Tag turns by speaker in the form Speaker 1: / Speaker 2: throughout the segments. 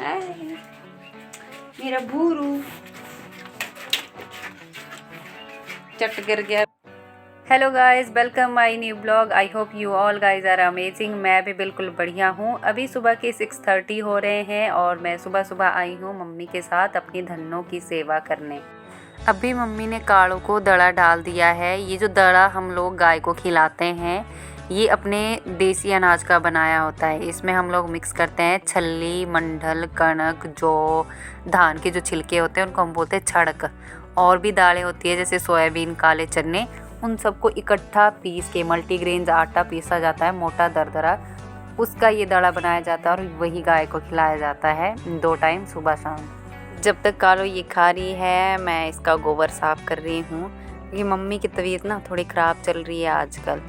Speaker 1: हाय मेरा भूरू चट गिर गया। Hello guys, welcome my new blog. I hope you all guys are amazing. मैं भी बिल्कुल बढ़िया हूँ। अभी सुबह के 6:30 हो रहे हैं और मैं सुबह सुबह आई हूँ मम्मी के साथ अपनी धन्नों की सेवा करने। अभी मम्मी ने काढ़ों को दड़ा डाल दिया है। ये जो दड़ा हम लोग गाय को खिलाते हैं, ये अपने देसी अनाज का बनाया होता है। इसमें हम लोग मिक्स करते हैं छल्ली, मंडल, कणक, जौ, धान के जो छिलके होते हैं उनको हम बोलते हैं छड़क, और भी दालें होती है जैसे सोयाबीन, काले चने, उन सबको इकट्ठा पीस के मल्टीग्रेन्स आटा पीसा जाता है मोटा दरदरा, उसका ये दड़ा बनाया जाता है और वही गाय को खिलाया जाता है 2 टाइम सुबह शाम। जब तक कालो ये खा रही है मैं इसका गोबर साफ़ कर रही हूँ, क्योंकि मम्मी की तबीयत ना थोड़ी ख़राब चल रही है आजकल,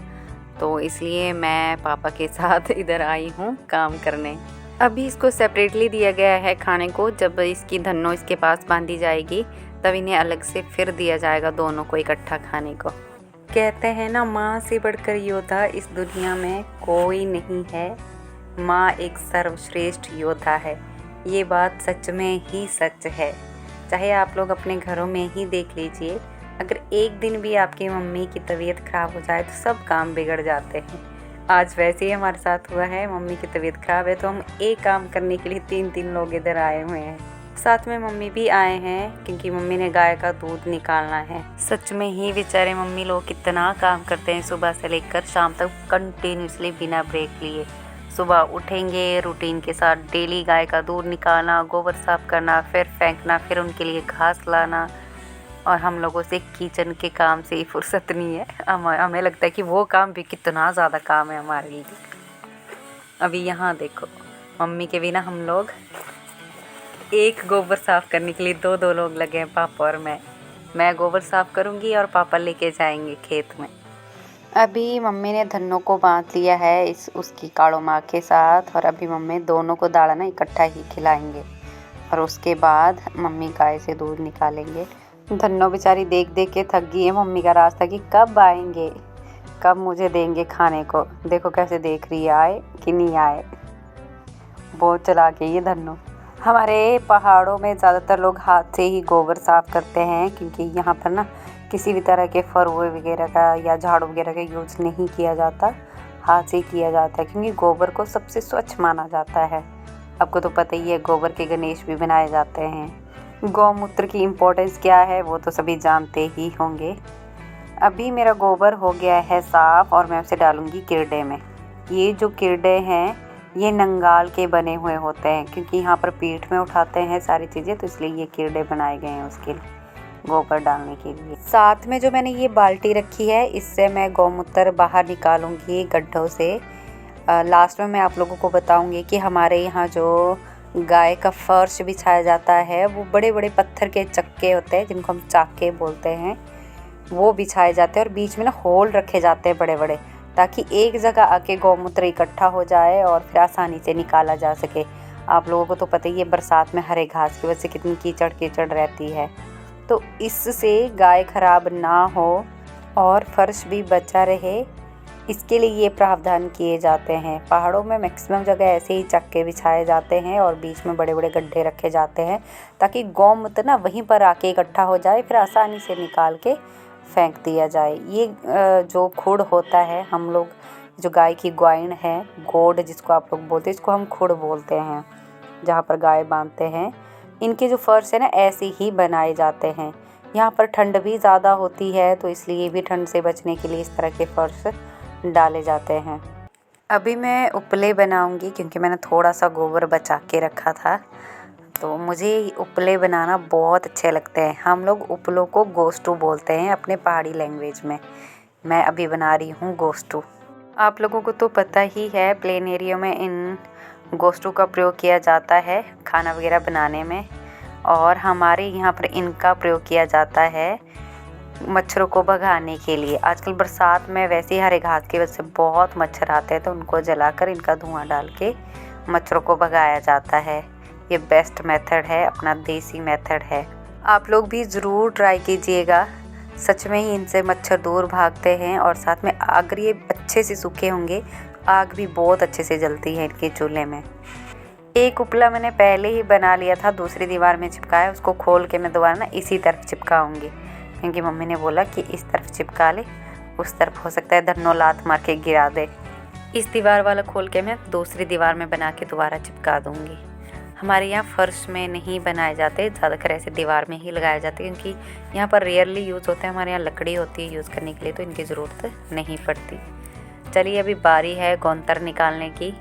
Speaker 1: तो इसलिए मैं पापा के साथ इधर आई हूँ काम करने। अभी इसको सेपरेटली दिया गया है खाने को। जब इसकी धन्नो इसके पास बांधी जाएगी तब इन्हें अलग से फिर दिया जाएगा दोनों को इकट्ठा खाने को। कहते हैं ना, माँ से बढ़कर योद्धा इस दुनिया में कोई नहीं है। माँ एक सर्वश्रेष्ठ योद्धा है। ये बात सच में ही सच है। चाहे आप लोग अपने घरों में ही देख लीजिए, अगर एक दिन भी आपकी मम्मी की तबीयत ख़राब हो जाए तो सब काम बिगड़ जाते हैं। आज वैसे ही हमारे साथ हुआ है। मम्मी की तबीयत ख़राब है तो हम एक काम करने के लिए 3 लोग इधर आए हुए हैं। साथ में मम्मी भी आए हैं क्योंकि मम्मी ने गाय का दूध निकालना है। सच में ही बेचारे मम्मी लोग कितना काम करते हैं, सुबह से लेकर शाम तक कंटिन्यूसली बिना ब्रेक लिए। सुबह उठेंगे, रूटीन के साथ डेली गाय का दूध निकालना, गोबर साफ़ करना, फिर फेंकना, फिर उनके लिए घास लाना, और हम लोगों से किचन के काम से ही फुर्सत नहीं है। हमें लगता है कि वो काम भी कितना ज़्यादा काम है हमारे लिए। अभी यहाँ देखो, मम्मी के बिना हम लोग एक गोबर साफ़ करने के लिए 2 लोग लगे हैं, पापा और मैं गोबर साफ़ करूँगी और पापा लेके जाएंगे खेत में। अभी मम्मी ने धन्नों को बांध लिया है उसकी काड़ो माँ के साथ, और अभी मम्मी दोनों को दाड़ा ना इकट्ठा ही खिलाएंगे और उसके बाद मम्मी गाय से दूध निकालेंगे। धन्नो बेचारी देख देख के थक गई है मम्मी का रास्ता कि कब आएंगे, कब मुझे देंगे खाने को। देखो कैसे देख रही है, आए कि नहीं आए। बहुत चालाक है ये धन्नो। हमारे पहाड़ों में ज़्यादातर लोग हाथ से ही गोबर साफ़ करते हैं, क्योंकि यहाँ पर ना किसी भी तरह के फरुए वगैरह का या झाड़ू वगैरह का यूज़ नहीं किया जाता, हाथ से ही किया जाता है, क्योंकि गोबर को सबसे स्वच्छ माना जाता है। आपको तो पता ही है, गोबर के गणेश भी बनाए जाते हैं। गौमूत्र की इम्पोर्टेंस क्या है वो तो सभी जानते ही होंगे। अभी मेरा गोबर हो गया है साफ़ और मैं उसे डालूँगी किरडे में। ये जो किरडे हैं ये नंगाल के बने हुए होते हैं, क्योंकि यहाँ पर पीठ में उठाते हैं सारी चीज़ें, तो इसलिए ये किरडे बनाए गए हैं उसके लिए, गोबर डालने के लिए। साथ में जो मैंने ये बाल्टी रखी है, इससे मैं गौमूत्र बाहर निकालूंगी गड्ढों से। लास्ट में मैं आप लोगों को बताऊंगी कि हमारे यहाँ जो गाय का फर्श बिछाया जाता है वो बड़े बड़े पत्थर के चक्के होते हैं जिनको हम चाके बोलते हैं, वो बिछाए जाते हैं और बीच में ना होल रखे जाते हैं बड़े बड़े, ताकि एक जगह आके गौमूत्र इकट्ठा हो जाए और फिर आसानी से निकाला जा सके। आप लोगों को तो पता ही है बरसात में हरे घास की वजह से कितनी कीचड़ कीचड़ रहती है, तो इससे गाय खराब ना हो और फर्श भी बचा रहे, इसके लिए ये प्रावधान किए जाते हैं। पहाड़ों में मैक्सिमम जगह ऐसे ही चक्के बिछाए जाते हैं और बीच में बड़े बड़े गड्ढे रखे जाते हैं, ताकि गौमूत्र ना वहीं पर आके इकट्ठा हो जाए, फिर आसानी से निकाल के फेंक दिया जाए। ये जो खुड़ होता है, हम लोग जो गाय की ग्वाइन है, गोड़ जिसको आप लोग बोलते हैं, इसको हम खुड़ बोलते हैं, जहाँ पर गाय बांधते हैं। इनके जो फर्श है ना ऐसे ही बनाए जाते हैं। यहाँ पर ठंड भी ज़्यादा होती है, तो इसलिए भी ठंड से बचने के लिए इस तरह के फर्श डाले जाते हैं। अभी मैं उपले बनाऊंगी, क्योंकि मैंने थोड़ा सा गोबर बचा के रखा था, तो मुझे उपले बनाना बहुत अच्छे लगते हैं। हम लोग उपलों को गोश्तू बोलते हैं अपने पहाड़ी लैंग्वेज में। मैं अभी बना रही हूँ गोश्तू। आप लोगों को तो पता ही है, प्लेन एरिया में इन गोश्तू का प्रयोग किया जाता है खाना वगैरह बनाने में, और हमारे यहाँ पर इनका प्रयोग किया जाता है मच्छरों को भगाने के लिए। आजकल बरसात में वैसे ही हरे घास की वजह से बहुत मच्छर आते हैं, तो उनको जलाकर इनका धुआं डाल के मच्छरों को भगाया जाता है। ये बेस्ट मेथड है, अपना देसी मेथड है। आप लोग भी ज़रूर ट्राई कीजिएगा, सच में ही इनसे मच्छर दूर भागते हैं। और साथ में अगर ये अच्छे से सूखे होंगे, आग भी बहुत अच्छे से जलती है इनके चूल्हे में। एक उपला मैंने पहले ही बना लिया था, दूसरी दीवार में चिपकाया, उसको खोल के मैं दोबारा ना इसी तरफ चिपकाऊंगी, क्योंकि मम्मी ने बोला कि इस तरफ चिपका ले, उस तरफ हो सकता है धन्नो लात मार के गिरा दे। इस दीवार वाला खोल के मैं दूसरी दीवार में बना के दोबारा चिपका दूंगी। हमारे यहाँ फर्श में नहीं बनाए जाते, ज़्यादातर ऐसे दीवार में ही लगाए जाते, क्योंकि यहाँ पर रेयरली यूज़ होते हैं। हमारे यहाँ लकड़ी होती है यूज़ करने के लिए, तो इनकी ज़रूरत नहीं पड़ती। चलिए अभी बारी है गौंतर निकालने की।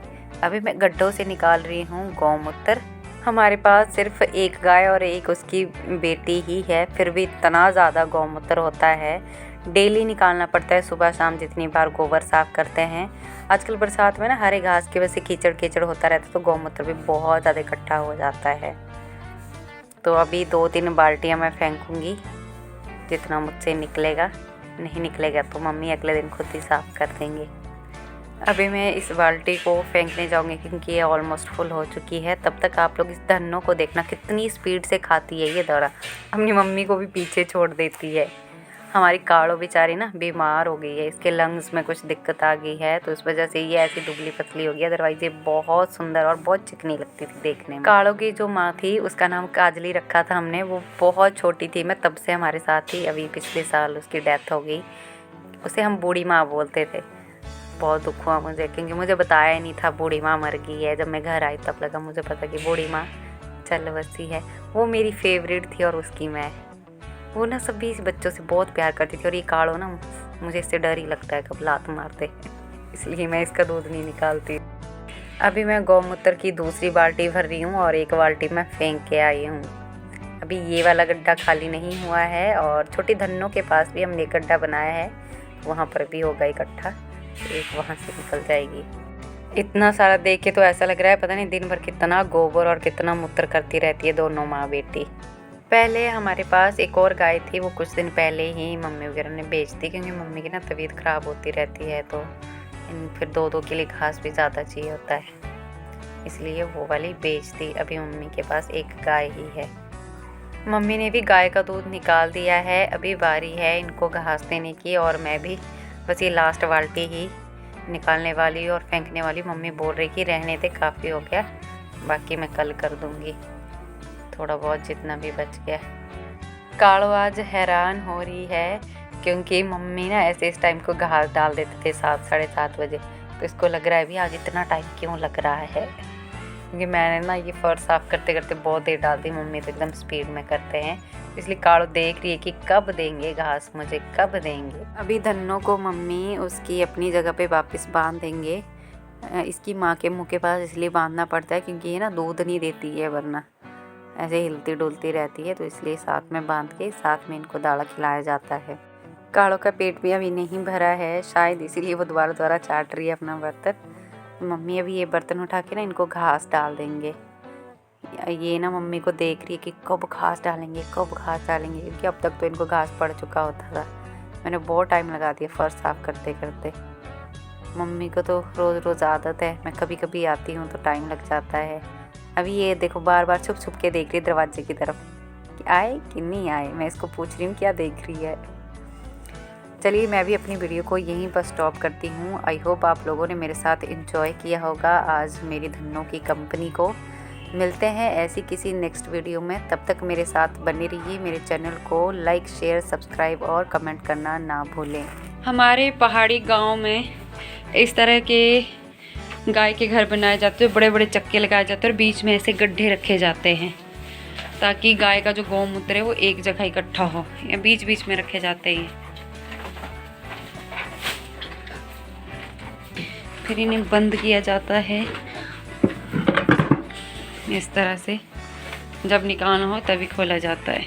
Speaker 1: अभी मैं गड्ढों से निकाल रही हूँ गौमूत्र। हमारे पास सिर्फ एक गाय और एक उसकी बेटी ही है, फिर भी इतना ज़्यादा गौमूत्र होता है, डेली निकालना पड़ता है, सुबह शाम जितनी बार गोबर साफ़ करते हैं। आजकल बरसात में ना हरे घास की वजह से कीचड़ कीचड़ होता रहता है, तो गौमूत्र भी बहुत ज़्यादा इकट्ठा हो जाता है। तो अभी 2-3 बाल्टियाँ मैं फेंकूँगी, जितना मुझसे निकलेगा। नहीं निकलेगा तो मम्मी अगले दिन खुद ही साफ़ कर देंगे। अभी मैं इस बाल्टी को फेंकने जाऊंगी, क्योंकि ये ऑलमोस्ट फुल हो चुकी है। तब तक आप लोग इस धन्नो को देखना कितनी स्पीड से खाती है ये दौरा, अपनी मम्मी को भी पीछे छोड़ देती है। हमारी काड़ो बेचारी ना बीमार हो गई है, इसके लंग्स में कुछ दिक्कत आ गई है, तो इस वजह से ये ऐसी दुबली पतली हो गई। अदरवाइज ये बहुत सुंदर और बहुत चिकनी लगती थी देखने में। काड़ो की जो माँ थी उसका नाम काजली रखा था हमने। वो बहुत छोटी थी, मैं तब से हमारे साथ थी। अभी पिछले साल उसकी डेथ हो गई। उसे हम बूढ़ी माँ बोलते थे। बहुत दुख हुआ मुझे, क्योंकि मुझे बताया नहीं था बूढ़ी माँ मर गई है। जब मैं घर आई तब लगा मुझे पता कि बूढ़ी माँ चल बसी है। वो मेरी फेवरेट थी और उसकी मैं। वो ना सभी बच्चों से बहुत प्यार करती थी, और ये काड़ो ना मुझे इससे डर ही लगता है, कब लात मारते, इसलिए मैं इसका दूध नहीं निकालती। अभी मैं गौमूत्र की दूसरी बाल्टी भर रही हूँ और एक बाल्टी मैं फेंक के आई हूँ। अभी ये वाला गड्ढा खाली नहीं हुआ है, और छोटी धन्नों के पास भी हमने गड्ढा बनाया है, वहाँ पर भी होगा इकट्ठा, एक वहाँ से निकल जाएगी। इतना सारा देख के तो ऐसा लग रहा है पता नहीं दिन भर कितना गोबर और कितना मूत्र करती रहती है दोनों माँ बेटी। पहले हमारे पास एक और गाय थी, वो कुछ दिन पहले ही मम्मी वगैरह ने बेच दी, क्योंकि मम्मी की ना तबीयत ख़राब होती रहती है, तो फिर दो के लिए घास भी ज़्यादा चाहिए होता है, इसलिए वो वाली बेच दी। अभी मम्मी के पास एक गाय ही है। मम्मी ने भी गाय का दूध निकाल दिया है। अभी बारी है इनको घास देने की, और मैं भी बस ये लास्ट बाल्टी ही निकालने वाली और फेंकने वाली। मम्मी बोल रही कि रहने दे, काफ़ी हो गया, बाकी मैं कल कर दूँगी, थोड़ा बहुत जितना भी बच गया। काड़ो आज हैरान हो रही है, क्योंकि मम्मी ना ऐसे इस टाइम को घास डाल देते थे 7 साढ़े 7 बजे, तो इसको लग रहा है भी आज इतना टाइम क्यों लग रहा है, क्योंकि मैंने ना ये फर्श साफ़ करते करते बहुत देर डाल दी। मम्मी तो एकदम स्पीड में करते हैं, इसलिए काड़ो देख रही है कि कब देंगे घास मुझे, कब देंगे। अभी धन्नों को मम्मी उसकी अपनी जगह पे वापस बांध देंगे। इसकी माँ के मुँह के पास इसलिए बांधना पड़ता है क्योंकि ये ना दूध नहीं देती है, वरना ऐसे हिलती डुलती रहती है, तो इसलिए साथ में बांध के साथ में इनको दाना खिलाया जाता है। काड़ो का पेट भी अभी नहीं भरा है, शायद इसीलिए वो दोबारा चाट रही है अपना बर्तन। मम्मी अभी ये बर्तन उठा के ना इनको घास डाल देंगे। ये ना मम्मी को देख रही है कि कब घास डालेंगे, कब घास डालेंगे, क्योंकि अब तक तो इनको घास पड़ चुका होता था। मैंने बहुत टाइम लगा दिया फर्श साफ़ करते करते। मम्मी को तो रोज़ आदत है, मैं कभी कभी आती हूँ तो टाइम लग जाता है। अभी ये देखो बार बार छुप छुप के देख रही दरवाजे की तरफ कि आए कि नहीं आए। मैं इसको पूछ रही हूँ क्या देख रही है। चलिए मैं भी अपनी वीडियो को यहीं पर स्टॉप करती हूँ। आई होप आप लोगों ने मेरे साथ एंजॉय किया होगा आज मेरी धन्नों की कंपनी को। मिलते हैं ऐसी किसी नेक्स्ट वीडियो में, तब तक मेरे साथ बने रहिए। मेरे चैनल को लाइक शेयर सब्सक्राइब और कमेंट करना ना भूलें। हमारे पहाड़ी गाँव में इस तरह के गाय के घर बनाए जाते हैं, बड़े बड़े चक्के लगाए जाते हैं और बीच में ऐसे गड्ढे रखे जाते हैं, ताकि गाय का जो गौमूत्र है वो एक जगह इकट्ठा हो, या बीच बीच में रखे जाते हैं। फिर इन्हें बंद किया जाता है इस तरह से, जब निकालना हो तभी खोला जाता है।